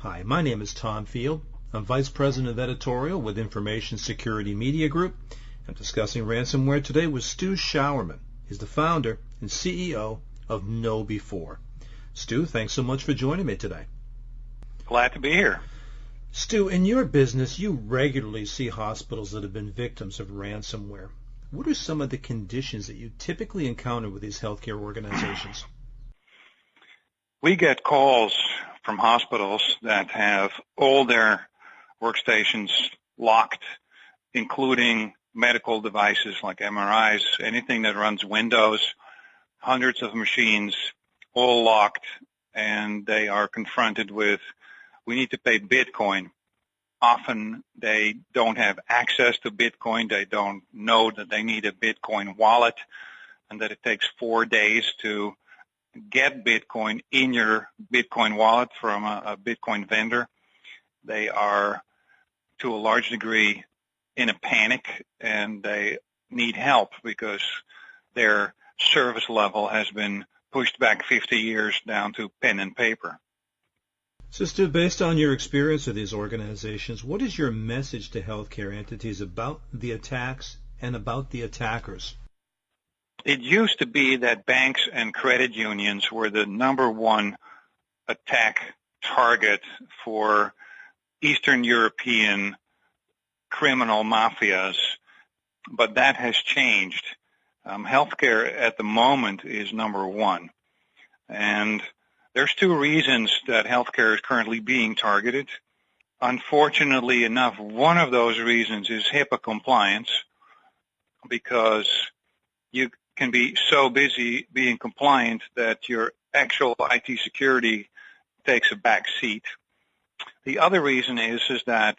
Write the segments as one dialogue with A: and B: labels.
A: Hi, my name is Tom Field. I'm Vice President of Editorial with Information Security Media Group. I'm discussing ransomware today with Stu Sjouwerman. He's the founder and CEO of KnowBe4. Stu, thanks so much for joining me today.
B: Glad to be here.
A: Stu, in your business, you regularly see hospitals that have been victims of ransomware. What are some of the conditions that you typically encounter with these healthcare organizations?
B: We get calls from hospitals that have all their workstations locked, including medical devices like MRIs, anything that runs Windows, hundreds of machines, all locked, and they are confronted with, we need to pay Bitcoin. Often they don't have access to Bitcoin. They don't know that they need a Bitcoin wallet and that it takes 4 days to get Bitcoin in your Bitcoin wallet from a Bitcoin vendor. They are, to a large degree, in a panic, and they need help because their service level has been pushed back 50 years down to pen and paper.
A: So, Stu, based on your experience with these organizations, what is your message to healthcare entities about the attacks and about the attackers?
B: It used to be that banks and credit unions were the number one attack target for Eastern European criminal mafias, but that has changed. Healthcare at the moment is number one. And there's two reasons that healthcare is currently being targeted. Unfortunately enough, one of those reasons is HIPAA compliance, because you can be so busy being compliant that your actual IT security takes a back seat. The other reason is that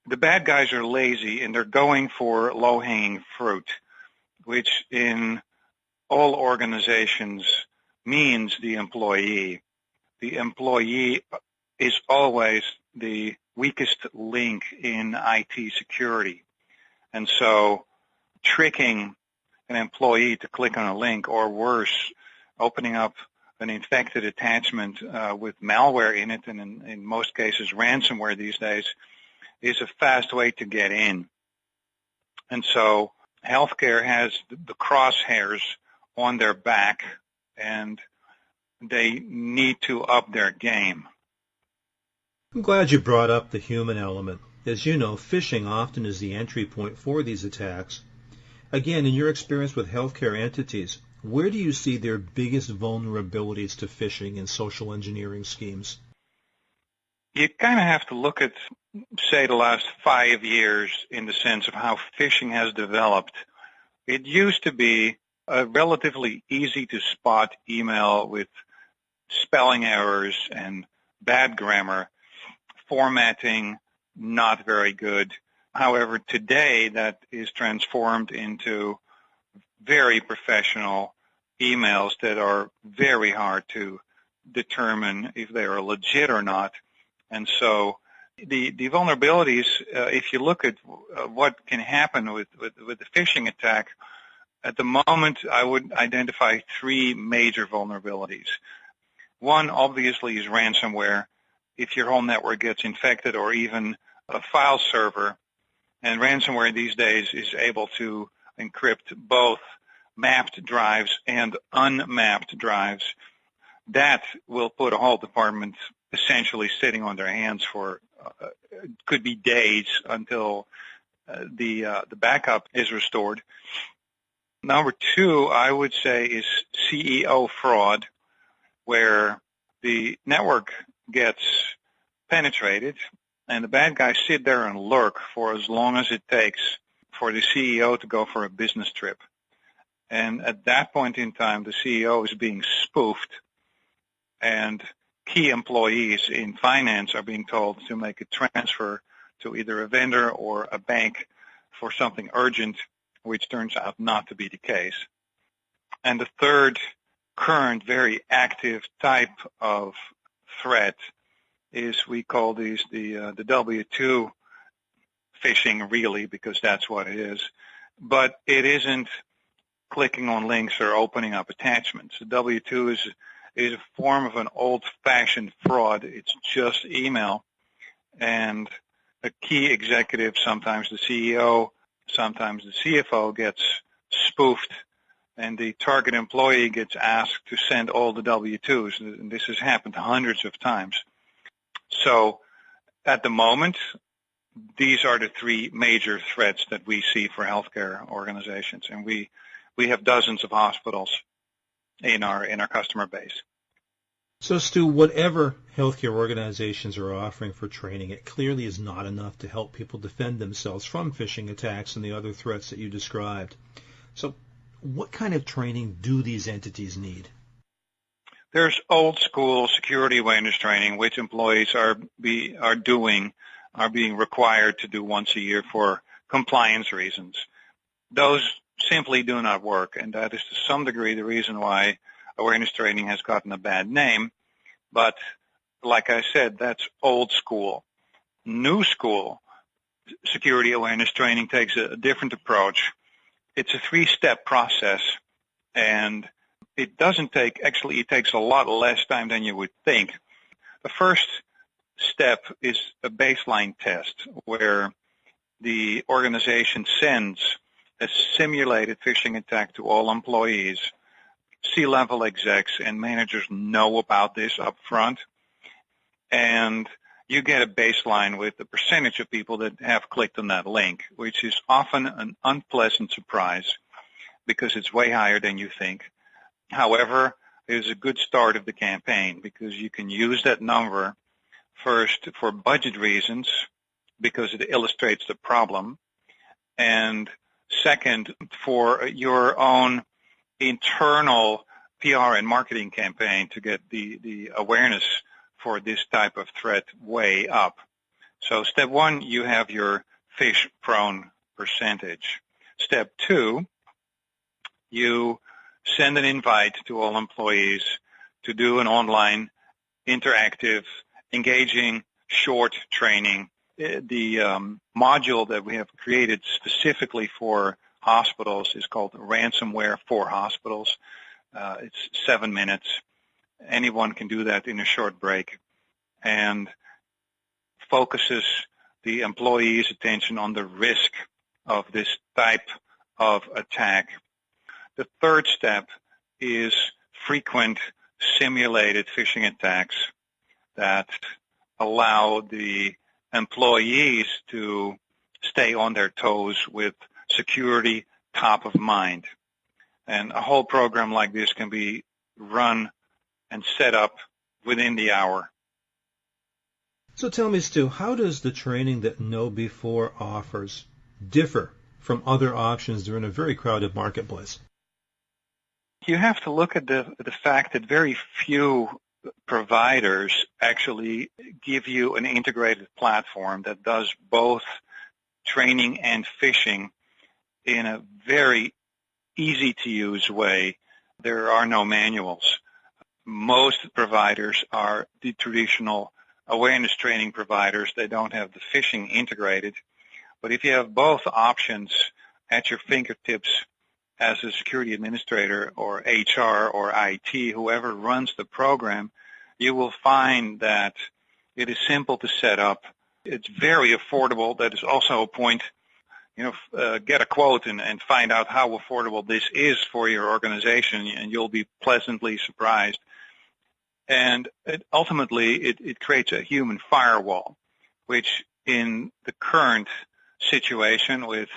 B: the bad guys are lazy and they're going for low-hanging fruit, which in all organizations means the employee. The employee is always the weakest link in IT security. And so tricking an employee to click on a link, or worse, opening up an infected attachment with malware in it, and in most cases ransomware these days, is a fast way to get in. And so healthcare has the crosshairs on their back, and they need to up their game.
A: I'm glad you brought up the human element. As you know, phishing often is the entry point for these attacks. Again, in your experience with healthcare entities, where do you see their biggest vulnerabilities to phishing and social engineering schemes?
B: You kind of have to look at, say, the last 5 years in the sense of how phishing has developed. It used to be a relatively easy to spot email with spelling errors and bad grammar, formatting not very good. However, today that is transformed into very professional emails that are very hard to determine if they are legit or not. And so the vulnerabilities, if you look at what can happen with the phishing attack, at the moment I would identify three major vulnerabilities. One, obviously, is ransomware. If your whole network gets infected, or even a file server, and ransomware these days is able to encrypt both mapped drives and unmapped drives, that will put a whole department essentially sitting on their hands for could be days until the backup is restored. Number two, I would say, is CEO fraud, where the network gets penetrated and the bad guys sit there and lurk for as long as it takes for the CEO to go for a business trip. And at that point in time, the CEO is being spoofed, and key employees in finance are being told to make a transfer to either a vendor or a bank for something urgent, which turns out not to be the case. And the third current very active type of threat is, we call these the W-2 phishing, really, because that's what it is. But it isn't clicking on links or opening up attachments. The W-2 is a form of an old-fashioned fraud. It's just email. And a key executive, sometimes the CEO, sometimes the CFO, gets spoofed, and the target employee gets asked to send all the W-2s. And this has happened hundreds of times. So at the moment, these are the three major threats that we see for healthcare organizations. And we have dozens of hospitals in our customer base.
A: So, Stu, whatever healthcare organizations are offering for training, it clearly is not enough to help people defend themselves from phishing attacks and the other threats that you described. So, what kind of training do these entities need?
B: There's old school security awareness training, which employees are being required to do once a year for compliance reasons. Those simply do not work, and that is to some degree the reason why awareness training has gotten a bad name. But like I said, that's old school. New school security awareness training takes a different approach. It's a three-step process, and it takes a lot less time than you would think. The first step is a baseline test where the organization sends a simulated phishing attack to all employees. C-level execs and managers know about this up front, and you get a baseline with the percentage of people that have clicked on that link, which is often an unpleasant surprise because it's way higher than you think. However, it is a good start of the campaign because you can use that number first for budget reasons because it illustrates the problem, and second, for your own internal PR and marketing campaign to get the awareness for this type of threat way up. So step one, you have your phish-prone percentage. Step two, you send an invite to all employees to do an online, interactive, engaging, short training. The module that we have created specifically for hospitals is called Ransomware for Hospitals. It's 7 minutes. Anyone can do that in a short break, and focuses the employee's attention on the risk of this type of attack. The third step is frequent simulated phishing attacks that allow the employees to stay on their toes with security top of mind. And a whole program like this can be run and set up within the hour.
A: So tell me, Stu, how does the training that KnowBe4 offers differ from other options during a very crowded marketplace?
B: You have to look at the fact that very few providers actually give you an integrated platform that does both training and phishing in a very easy-to-use way. There are no manuals. Most providers are the traditional awareness training providers. They don't have the phishing integrated. But if you have both options at your fingertips as a security administrator or HR or IT, whoever runs the program, you will find that it is simple to set up. It's very affordable. That is also a point. Get a quote and find out how affordable this is for your organization, and you'll be pleasantly surprised. And ultimately, it creates a human firewall, which in the current situation with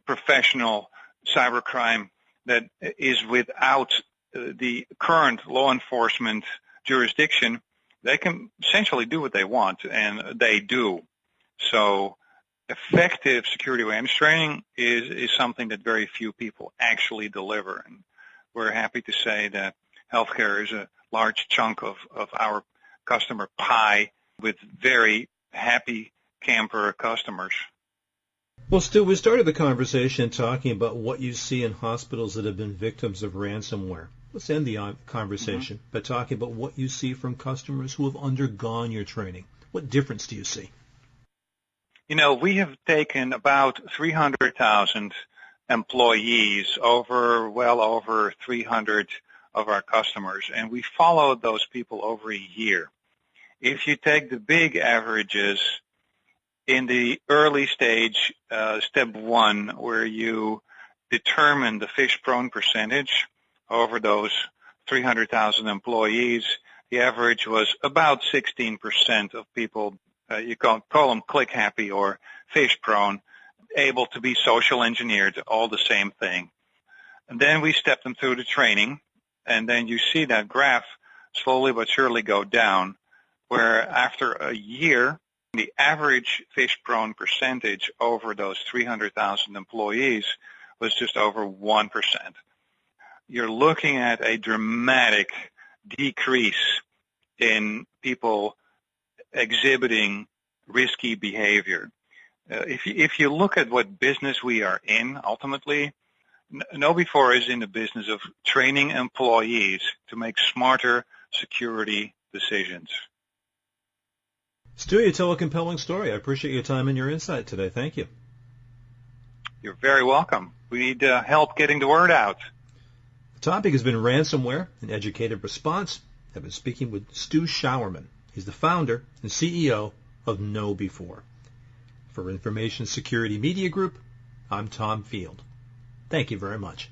B: professional cybercrime that is without the current law enforcement jurisdiction, they can essentially do what they want, and they do. So effective security awareness training is something that very few people actually deliver. And we're happy to say that healthcare is a large chunk of our customer pie with very happy camper customers.
A: Well, Stu, we started the conversation talking about what you see in hospitals that have been victims of ransomware. Let's end the conversation by talking about what you see from customers who have undergone your training. What difference do you see?
B: We have taken about 300,000 employees over 300 of our customers, and we followed those people over a year. If you take the big averages in the early stage, step 1, where you determine the fish-prone percentage over those 300,000 employees, the average was about 16% of people, you call them click-happy or fish-prone, able to be social engineered, all the same thing. And then we step them through the training, and then you see that graph slowly but surely go down, where after a year, the average fish-prone percentage over those 300,000 employees was just over 1%. You're looking at a dramatic decrease in people exhibiting risky behavior. If you look at what business we are in, ultimately, KnowBe4 is in the business of training employees to make smarter security decisions.
A: Stu, you tell a compelling story. I appreciate your time and your insight today. Thank you.
B: You're very welcome. We need help getting the word out.
A: The topic has been ransomware, an educated response. I've been speaking with Stu Sjouwerman. He's the founder and CEO of KnowBe4. For Information Security Media Group, I'm Tom Field. Thank you very much.